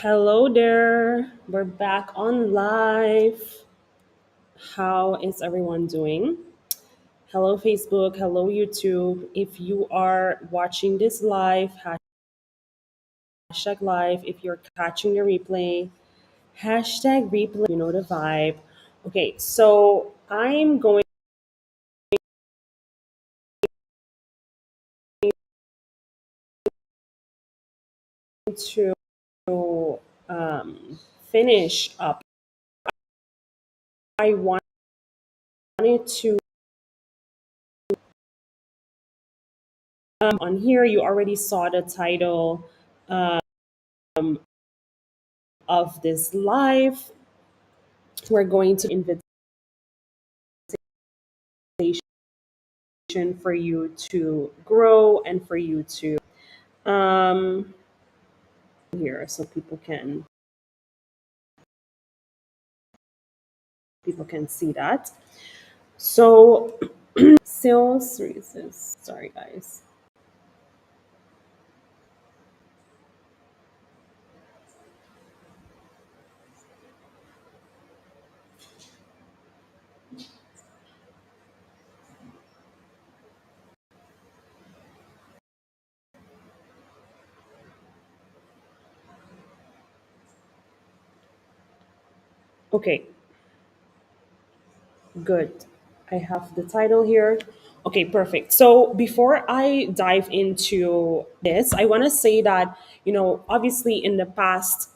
Hello there. We're back on live. How is everyone doing? Hello, Facebook. Hello, YouTube. If you are watching this live, hashtag live. If you're catching the replay, hashtag replay. You know the vibe. Okay, so I'm going to finish up. I wanted to, on here, you already saw the title of this live. We're going to invitation for you to grow and for you to um here so people can see that. So sales reasons, sorry guys. Okay, good. I have the title here. Okay, perfect. So before I dive into this, I want to say that, obviously in the past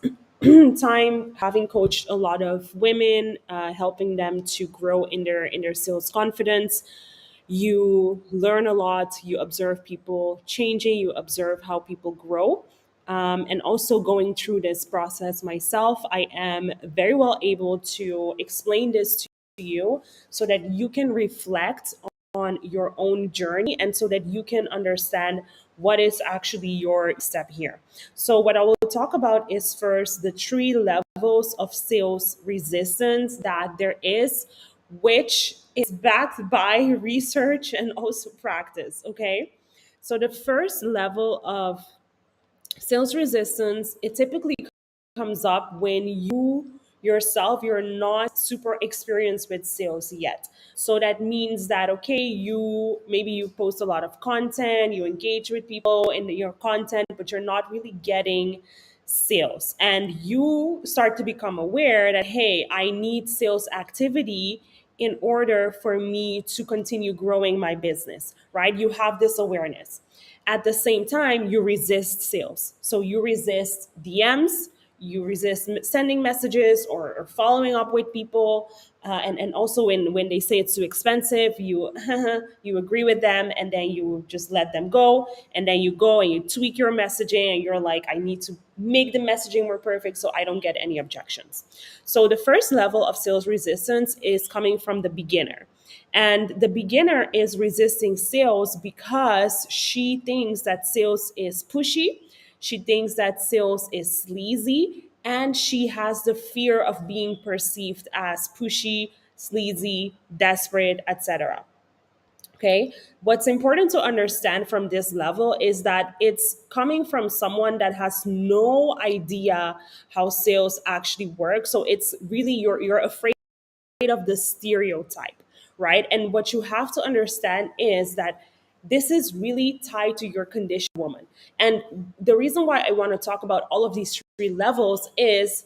time, having coached a lot of women, helping them to grow in their sales confidence, you learn a lot, you observe people changing, you observe how people grow. And also going through this process myself, I am very well able to explain this to you so that you can reflect on your own journey and so that you can understand what is actually your step here. So, what I will talk about is first the three levels of sales resistance that there is, which is backed by research and also practice. Okay. So, the first level of sales resistance, it typically comes up when you yourself you're not super experienced with sales yet. So that means that, okay, you post a lot of content, you engage with people in your content, but you're not really getting sales, and you start to become aware that, hey, I need sales activity in order for me to continue growing my business, right? You have this awareness. At the same time, you resist sales. So you resist DMs, you resist sending messages or following up with people. And also when they say it's too expensive, you you agree with them and then you just let them go. And then you go and you tweak your messaging and you're like, I need to make the messaging more perfect so I don't get any objections. So the first level of sales resistance is coming from the beginner. And the beginner is resisting sales because she thinks that sales is pushy. She thinks that sales is sleazy. And she has the fear of being perceived as pushy, sleazy, desperate, etc. Okay. What's important to understand from this level is that it's coming from someone that has no idea how sales actually work. So it's really you're afraid of the stereotype, right? And what you have to understand is that this is really tied to your condition, woman. And the reason why I want to talk about all of these three levels is,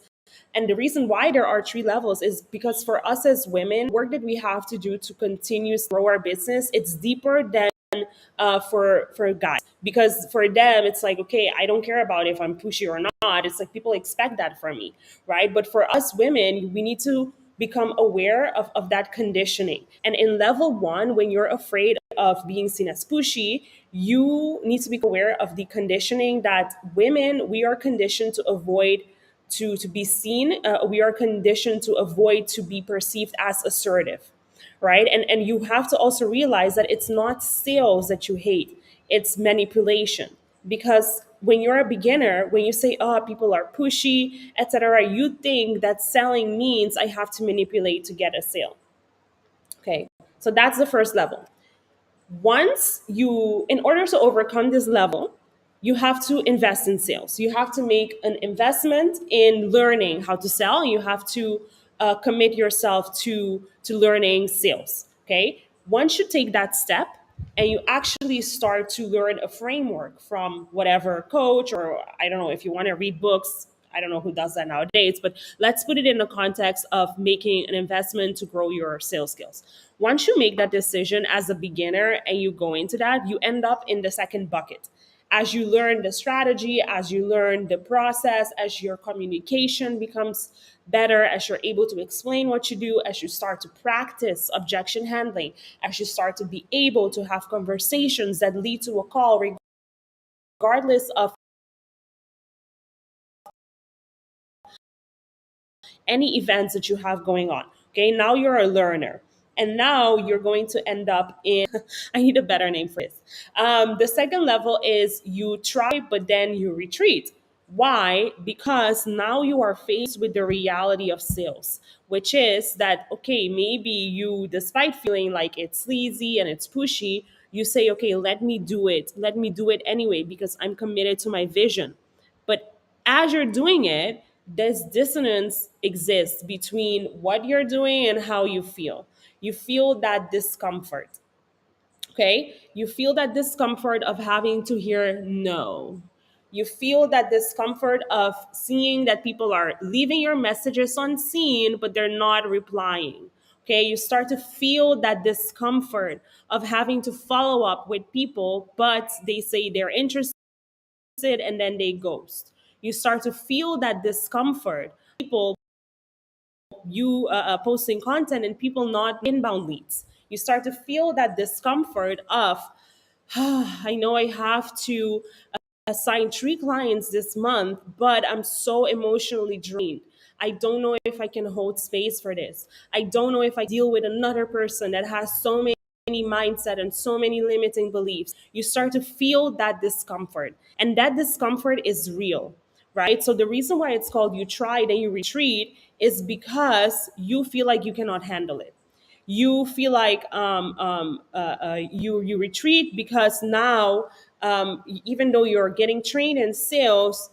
and the reason why there are three levels is because for us as women, work that we have to do to continue to grow our business, it's deeper than for guys, because for them it's like, okay, I don't care about if I'm pushy or not. It's like people expect that from me, right? But for us women, we need to become aware of that conditioning. And in level one, when you're afraid of being seen as pushy, you need to be aware of the conditioning that women, we are conditioned to avoid to be seen. We are conditioned to avoid to be perceived as assertive, right? And you have to also realize that it's not sales that you hate, it's manipulation. Because when you're a beginner, when you say, oh, people are pushy, etc., you think that selling means I have to manipulate to get a sale. Okay, so that's the first level. Once you, in order to overcome this level, you have to invest in sales. You have to make an investment in learning how to sell. You have to commit yourself to learning sales. Okay, once you take that step and you actually start to learn a framework from whatever coach, or I don't know if you want to read books. I don't know who does that nowadays, but let's put it in the context of making an investment to grow your sales skills. Once you make that decision as a beginner and you go into that, you end up in the second bucket. As you learn the strategy, as you learn the process, as your communication becomes better, as you're able to explain what you do, as you start to practice objection handling, as you start to be able to have conversations that lead to a call, regardless of any events that you have going on. Okay, now you're a learner. And now you're going to end up in, I need a better name for this. The second level is you try, but then you retreat. Why? Because now you are faced with the reality of sales, which is that, okay, maybe you, despite feeling like it's sleazy and it's pushy, you say, okay, let me do it. Let me do it anyway because I'm committed to my vision. But as you're doing it, this dissonance exists between what you're doing and how you feel. You feel that discomfort, okay? You feel that discomfort of having to hear no. You feel that discomfort of seeing that people are leaving your messages unseen, but they're not replying. Okay, you start to feel that discomfort of having to follow up with people, but they say they're interested and then they ghost. You start to feel that discomfort. People, you posting content and people not inbound leads. You start to feel that discomfort of, I know I have to assign 3 clients this month, but I'm so emotionally drained. I don't know if I can hold space for this. I don't know if I deal with another person that has so many mindset and so many limiting beliefs. You start to feel that discomfort, and that discomfort is real, right? So the reason why it's called you try then you retreat is because you feel like you cannot handle it. You feel like you retreat because now, even though you're getting trained in sales,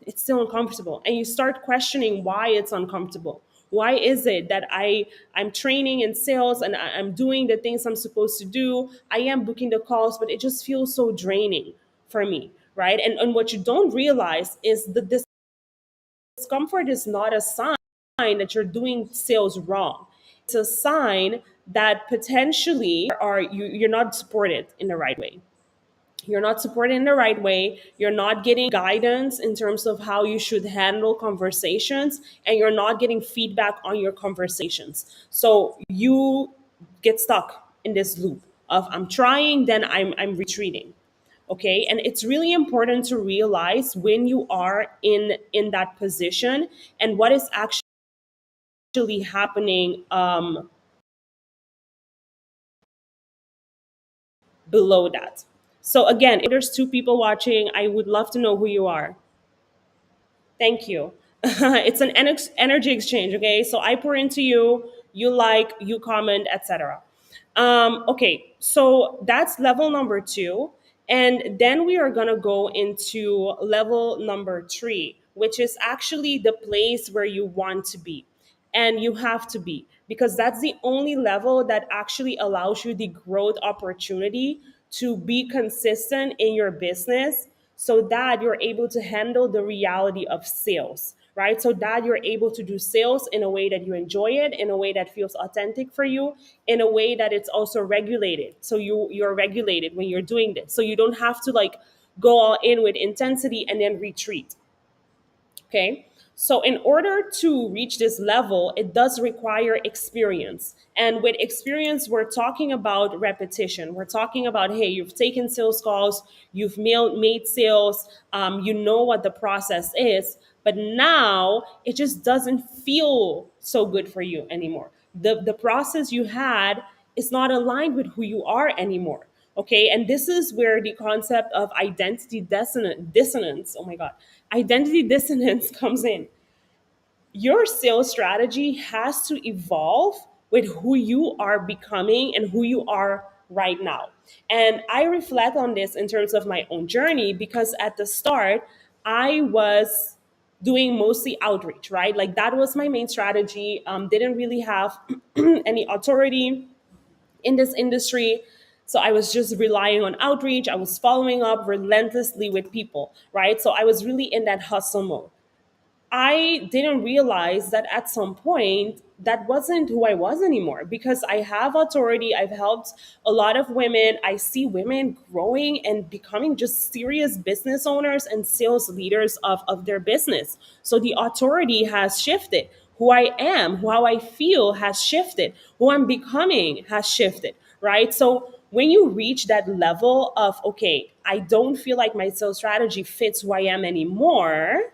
it's still uncomfortable, and you start questioning why it's uncomfortable. Why is it that I'm training in sales and I'm doing the things I'm supposed to do? I am booking the calls, but it just feels so draining for me, right? And what you don't realize is that this discomfort is not a sign that you're doing sales wrong. It's a sign that potentially you're not supported in the right way. You're not supported in the right way. You're not getting guidance in terms of how you should handle conversations, and you're not getting feedback on your conversations. So you get stuck in this loop of I'm trying, then I'm retreating. Okay, and it's really important to realize when you are in that position and what is actually happening below that. So again, if there's 2 people watching, I would love to know who you are. Thank you. It's an energy exchange, okay? So I pour into you, you like, you comment, etc. Okay, so that's level number 2. And then we are going to go into level number 3, which is actually the place where you want to be. And you have to be, because that's the only level that actually allows you the growth opportunity to be consistent in your business so that you're able to handle the reality of sales, right? So that you're able to do sales in a way that you enjoy it, in a way that feels authentic for you, in a way that it's also regulated. So you're regulated when you're doing this. So you don't have to like go all in with intensity and then retreat. Okay. So, in order to reach this level, it does require experience. And with experience, we're talking about repetition. We're talking about, hey, you've taken sales calls, you've made sales, you know what the process is, but now it just doesn't feel so good for you anymore. The process you had is not aligned with who you are anymore. Okay, and this is where the concept of identity dissonance, oh my god, identity dissonance comes in. Your sales strategy has to evolve with who you are becoming and who you are right now. And I reflect on this in terms of my own journey because at the start, I was doing mostly outreach, right? Like that was my main strategy. Didn't really have any authority in this industry. So I was just relying on outreach. I was following up relentlessly with people, right? So I was really in that hustle mode. I didn't realize that at some point that wasn't who I was anymore because I have authority. I've helped a lot of women. I see women growing and becoming just serious business owners and sales leaders of their business. So the authority has shifted. Who I am, how I feel has shifted. Who I'm becoming has shifted, right? So when you reach that level of, okay, I don't feel like my sales strategy fits who I am anymore,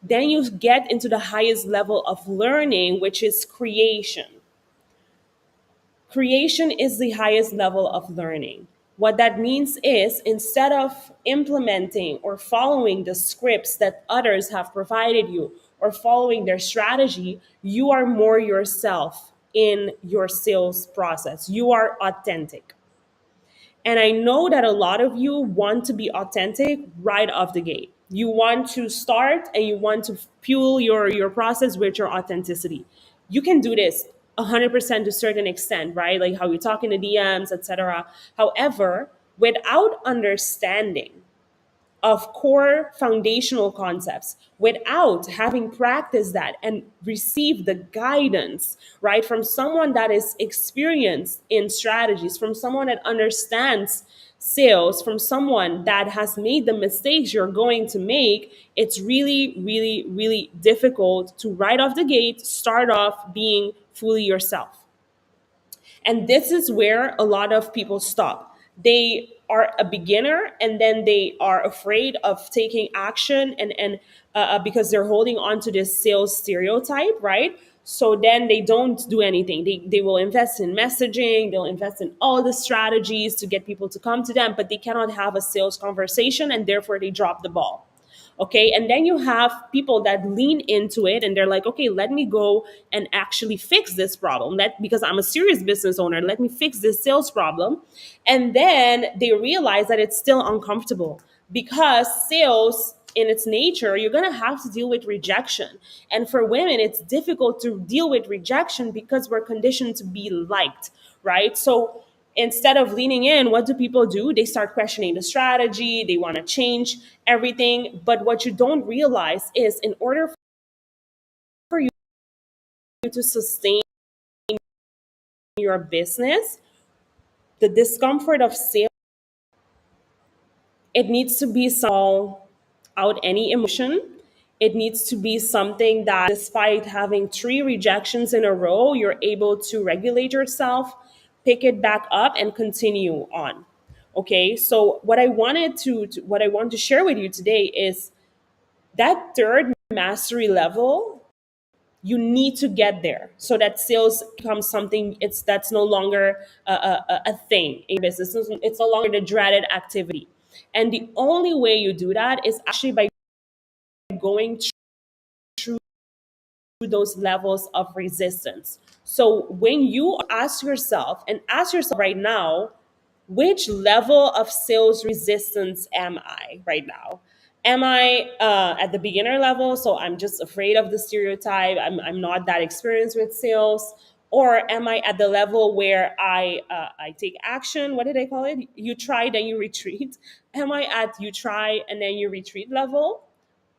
then you get into the highest level of learning, which is creation. Creation is the highest level of learning. What that means is instead of implementing or following the scripts that others have provided you or following their strategy, you are more yourself in your sales process. You are authentic. And I know that a lot of you want to be authentic right off the gate. You want to start and you want to fuel your process with your authenticity. You can do this 100% to a certain extent, right? Like how you talk in the DMs, etc. However, without understanding of core foundational concepts without having practiced that and received the guidance, right, from someone that is experienced in strategies, from someone that understands sales, from someone that has made the mistakes you're going to make, it's really, really, really difficult to right off the gate start off being fully yourself. And this is where a lot of people stop. They are a beginner and then they are afraid of taking action and because they're holding on to this sales stereotype, right? So then they don't do anything. They will invest in messaging, they'll invest in all the strategies to get people to come to them, but they cannot have a sales conversation and therefore they drop the ball. Okay, and then you have people that lean into it and they're like, okay, let me go and actually fix this problem, because I'm a serious business owner, let me fix this sales problem. And then they realize that it's still uncomfortable because sales in its nature, you're going to have to deal with rejection. And for women, it's difficult to deal with rejection because we're conditioned to be liked, right? So instead of leaning in, what do people do? They start questioning the strategy, they want to change everything. But what you don't realize is in order for you to sustain your business, the discomfort of sales, it needs to be all out any emotion. It needs to be something that, despite having three rejections in a row, you're able to regulate yourself, pick it back up, and continue on. Okay, so what I wanted what I want to share with you today is that third mastery level. You need to get there so that sales becomes something it's that's no longer a thing in business. It's no longer the dreaded activity. And the only way you do that is actually by going through those levels of resistance. So when you ask yourself right now, which level of sales resistance am I right now? Am I at the beginner level? So I'm just afraid of the stereotype. I'm not that experienced with sales. Or am I at the level where I take action? What did I call it? You try, then you retreat. Am I at you try and then you retreat level?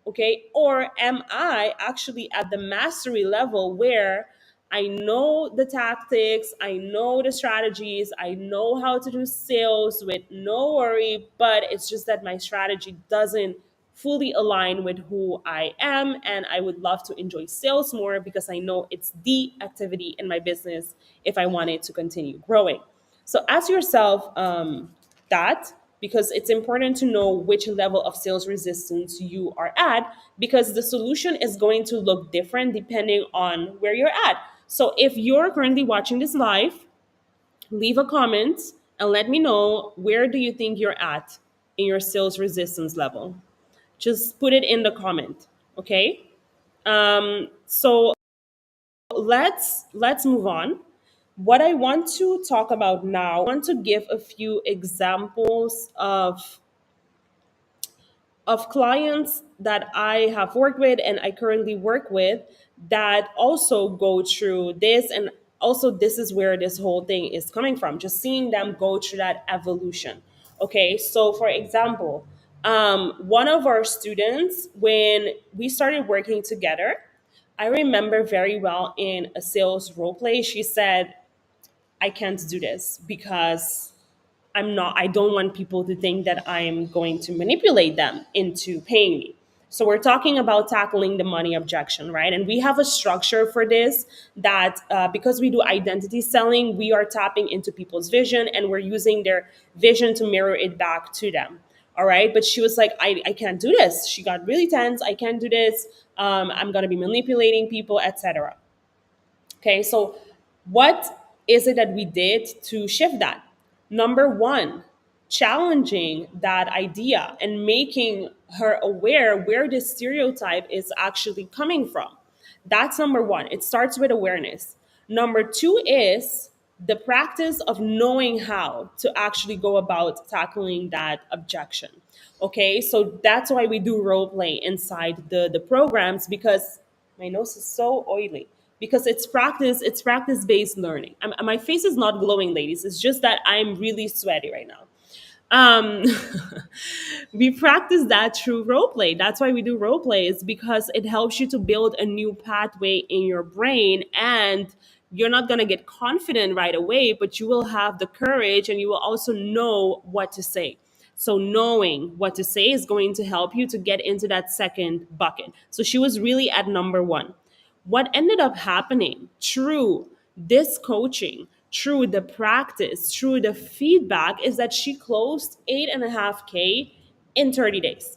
Okay, or am I actually at the mastery level where I know the tactics, I know the strategies, I know how to do sales with no worry, but it's just that my strategy doesn't fully align with who I am, and I would love to enjoy sales more because I know it's the activity in my business if I want it to continue growing. So ask yourself that, because it's important to know which level of sales resistance you are at, because the solution is going to look different depending on where you're at. So if you're currently watching this live, leave a comment and let me know, where do you think you're at in your sales resistance level? Just put it in the comment. Okay, so let's move on, What I want to talk about now, I want to give a few examples of clients that I have worked with and I currently work with that also go through this. And also, this is where this whole thing is coming from, just seeing them go through that evolution. Okay, so for example, one of our students, when we started working together, I remember very well in a sales role play, she said, I can't do this because I don't want people to think that I'm going to manipulate them into paying me. So we're talking about tackling the money objection, right? And we have a structure for this that because we do identity selling, we are tapping into people's vision and we're using their vision to mirror it back to them. All right. But she was like, I can't do this. She got really tense. I can't do this. I'm going to be manipulating people, etc. Okay, so what is it that we did to shift that? Number one, challenging that idea and making her aware where this stereotype is actually coming from. That's number one. It starts with awareness. Number two is the practice of knowing how to actually go about tackling that objection. Okay, so that's why we do role play inside the programs, because my nose is so oily, because it's practice based learning. My face is not glowing, ladies. It's just that I'm really sweaty right now. um we practice that through role play. That's why we do role plays, because it helps you to build a new pathway in your brain, and you're not going to get confident right away, but you will have the courage and you will also know what to say. So knowing what to say is going to help you to get into that second bucket. So she was really at number one. What ended up happening through this coaching, through the practice, through the feedback, is that she closed 8.5K in 30 days.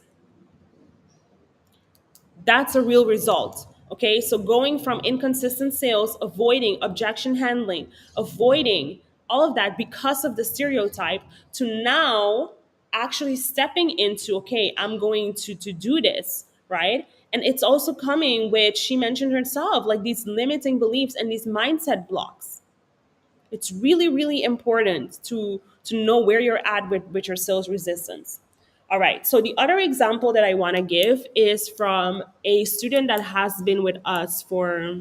That's a real result. Okay, so going from inconsistent sales, avoiding objection handling, avoiding all of that because of the stereotype, to now actually stepping into, okay, I'm going to do this, right? And it's also coming with, she mentioned herself, like these limiting beliefs and these mindset blocks. It's really, really important to know where you're at with your sales resistance. All right. So the other example that I want to give is from a student that has been with us for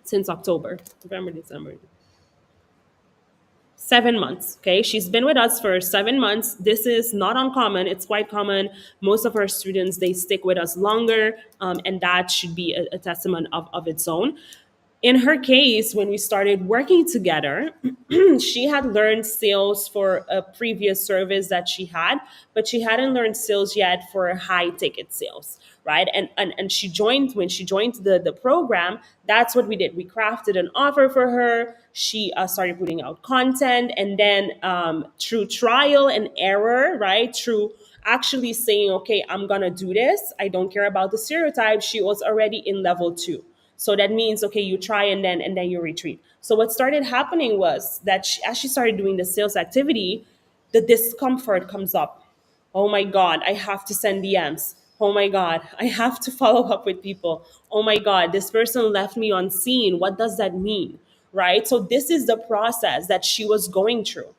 since October, November, December, 7 months. Okay, she's been with us for 7 months. This is not uncommon. It's quite common. Most of our students, they stick with us longer, and that should be a testament of its own. In her case, when we started working together, she had learned sales for a previous service that she had, but she hadn't learned sales yet for high ticket sales, right? And she joined, when she joined the program, that's what we did. We crafted an offer for her. She started putting out content, and then through trial and error, right? Through actually saying, okay, I'm gonna do this. I don't care about the stereotype. She was already in level two. So that means, okay, you try and then you retreat. So what started happening was that as she started doing the sales activity, the discomfort comes up. Oh my God, I have to send DMs. Oh my God, I have to follow up with people. Oh my God, this person left me on scene. What does that mean? Right? So this is the process that she was going through.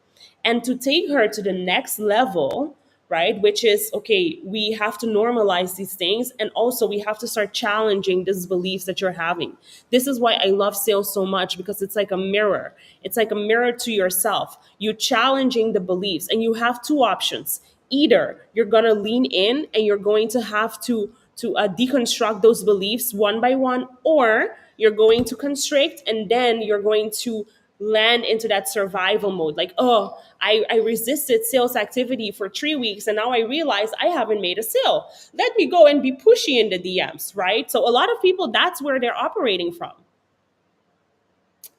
And to take her to the next level, right, which is, okay, we have to normalize these things, and also we have to start challenging these beliefs that you're having. This is why I love sales so much, because it's like a mirror. It's like a mirror to yourself. You're challenging the beliefs, and you have two options. Either you're going to lean in and you're going to have to deconstruct those beliefs one by one, or you're going to constrict, and then you're going to land into that survival mode. Like, oh, I resisted sales activity for 3 weeks, and now I realize I haven't made a sale. Let me go and be pushy in the DMs, right? So a lot of people, that's where they're operating from.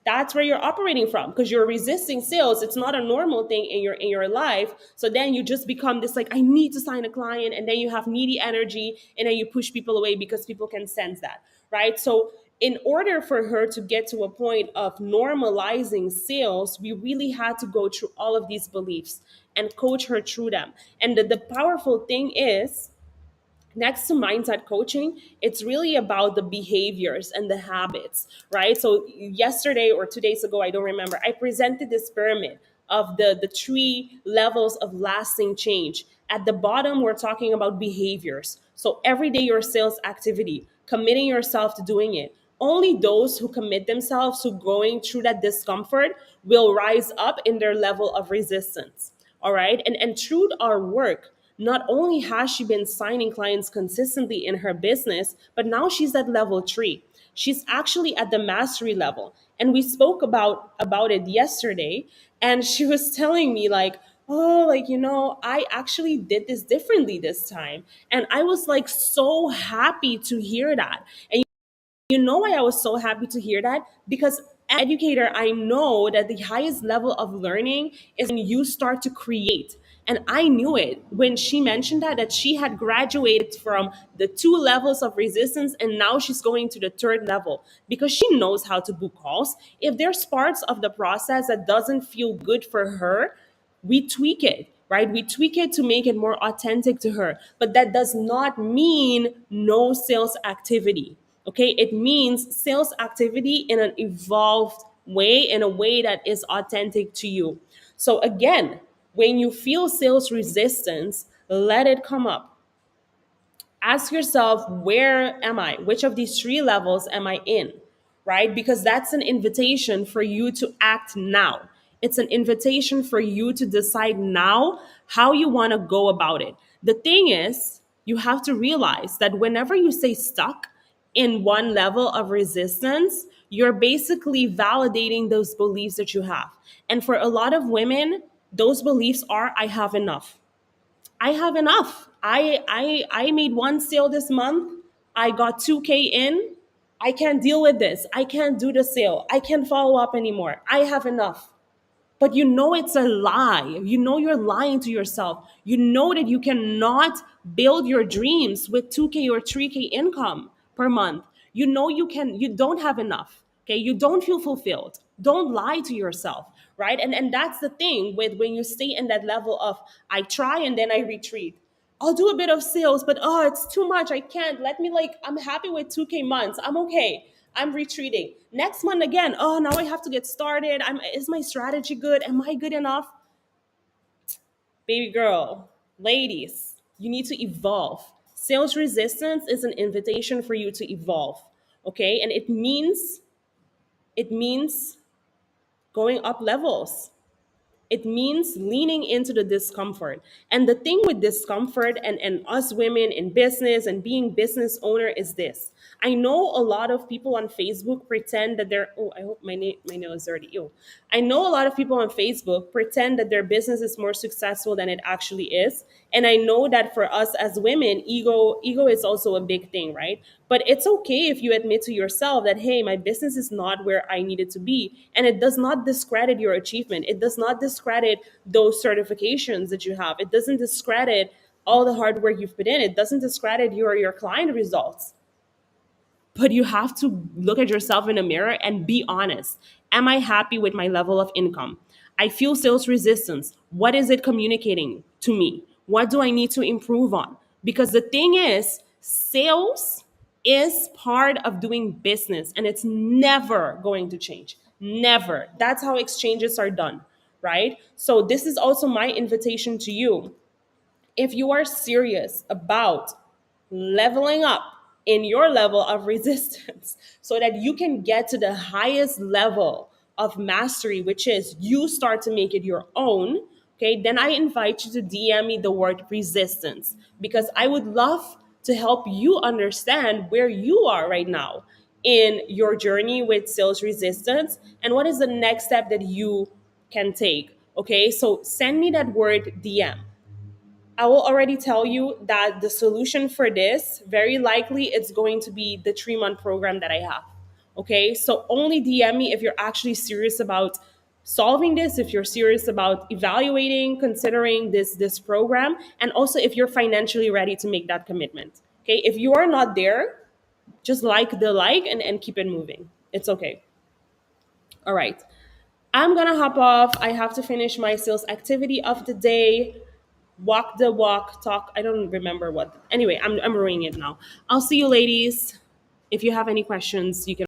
That's where you're operating from, because you're resisting sales. It's not a normal thing in your life. So then you just become this, like, I need to sign a client, and then you have needy energy, and then you push people away because people can sense that, right? So in order for her to get to a point of normalizing sales, we really had to go through all of these beliefs and coach her through them. And the powerful thing is Next to mindset coaching, it's really about the behaviors and the habits, right? So yesterday or 2 days ago, I don't remember, I presented this pyramid of the three levels of lasting change. At the bottom, we're talking about behaviors. So every day your sales activity, committing yourself to doing it. Only those who commit themselves to going through that discomfort will rise up in their level of resistance. All right. And through our work, not only has she been signing clients consistently in her business, but now she's at level 3. She's actually at the mastery level. And we spoke about it yesterday. And she was telling me, like, oh, like, I actually did this differently this time. And I was like so happy to hear that. And you know why I was so happy to hear that? Because as an educator, I know that the highest level of learning is when you start to create. And I knew it when she mentioned that she had graduated from the 2 levels of resistance and now she's going to the third level because she knows how to book calls. If there's parts of the process that doesn't feel good for her, we tweak it, right? We tweak it to make it more authentic to her. But that does not mean no sales activity. Okay, it means sales activity in an evolved way, in a way that is authentic to you. So, again, when you feel sales resistance, let it come up. Ask yourself, where am I? Which of these 3 levels am I in? Right? Because that's an invitation for you to act now. It's an invitation for you to decide now how you want to go about it. The thing is, you have to realize that whenever you stay stuck in one level of resistance, you're basically validating those beliefs that you have. And for a lot of women, those beliefs are, I have enough. I have enough. I made one sale this month. I got 2K in. I can't deal with this. I can't do the sale. I can't follow up anymore. I have enough. But you know it's a lie. You know you're lying to yourself. You know that you cannot build your dreams with 2K or 3K income per month. You know you don't have enough. Okay? You don't feel fulfilled. Don't lie to yourself, right? And that's the thing with when you stay in that level of I try and then I retreat. I'll do a bit of sales, but oh, it's too much. I can't. Let me like I'm happy with 2K months. I'm okay. I'm retreating. Next month again. Oh, now I have to get started. Is my strategy good? Am I good enough? Baby girl, ladies, you need to evolve. Sales resistance is an invitation for you to evolve. Okay? And it means going up levels. It means leaning into the discomfort. And the thing with discomfort and us women in business and being business owner is this. I know a lot of people on Facebook pretend that they're, oh, I hope my nail is dirty. Ew. I know a lot of people on Facebook pretend that their business is more successful than it actually is. And I know that for us as women, ego is also a big thing, right? But it's okay if you admit to yourself that, hey, my business is not where I need it to be. And it does not discredit your achievement. It does not discredit those certifications that you have. It doesn't discredit all the hard work you've put in. It doesn't discredit your client results. But you have to look at yourself in a mirror and be honest. Am I happy with my level of income? I feel sales resistance. What is it communicating to me? What do I need to improve on? Because the thing is, sales is part of doing business and it's never going to change. Never. That's how exchanges are done, right? So, this is also my invitation to you. If you are serious about leveling up in your level of resistance so that you can get to the highest level of mastery, which is you start to make it your own, okay, then I invite you to DM me the word resistance because I would love to help you understand where you are right now in your journey with sales resistance and what is the next step that you can take. Okay, so send me that word DM. I will already tell you that the solution for this, very likely, it's going to be the 3-month program that I have. Okay, so only DM me if you're actually serious about solving this, if you're serious about evaluating, considering this program, and also if you're financially ready to make that commitment. Okay, if you are not there, just like the like and keep it moving. It's okay. All right. I'm gonna hop off. I have to finish my sales activity of the day. walk the walk, talk. I don't remember what. Anyway, I'm reading it now. I'll see you, ladies. If you have any questions, you can